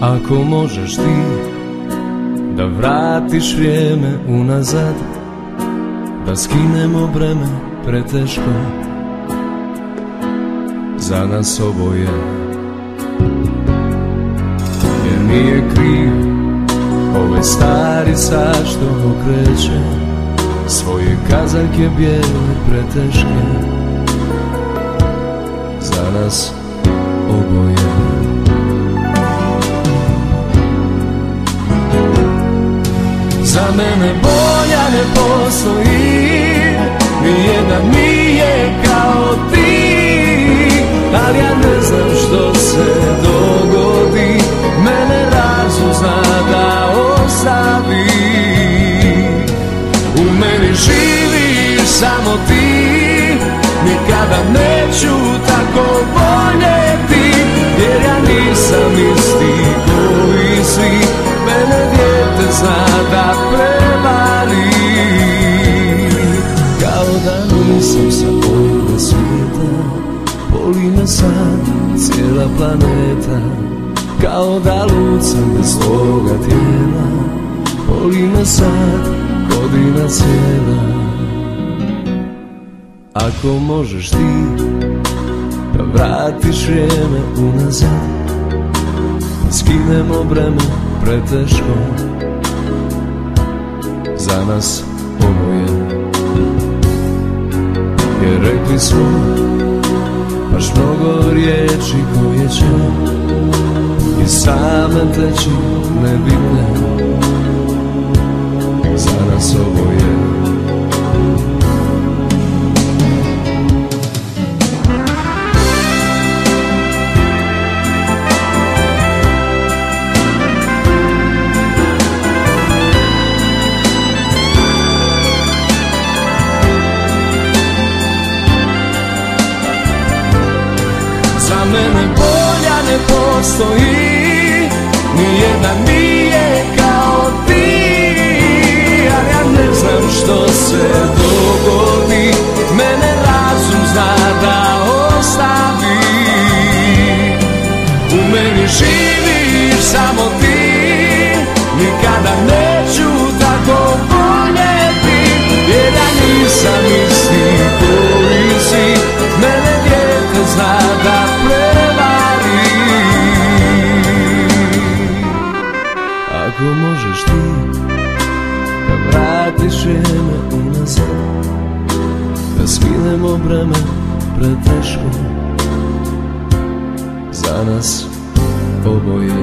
Ako možeš ti da vratiš vrijeme unazad, da skinemo breme preteško za nas oboje, jer nije kriv ovaj stari sad što okreće svoje kazaljke bijele preteške za nas oboje. Za mene bolja ne postoji, nijedna nije kao ti, ali ja ne znam što se dogodi, mene razum zna da ostavi. U meni živiš samo ti, nikada neću tako voljeti, jer ja nisam isti koji svi, mene dijete zna da prevari. Kao da nisam sa ovoga svijeta, boli me sad cijela planeta. Kao da lucam bez svoga tijela, boli me sad godina cijela. Ako možeš ti da vratiš vrijeme unazad, skinemo breme preteško za nas oboje, jer rekli smo baš mnogo riječi koje će i same teći nebitne za nas oboje. Za mene bolja ne postoji, nijedna nije kao ti, ali ja ne znam što se dogodi, mene razum zna da ostavi. U meni živiš samo ti, nikada neću tako voljeti, jer ja nisam isti koji si, mene dijete zna da prevari. Ako možeš ti da vratiš vrijeme unazad, da skinemo breme preteško za nas oboje.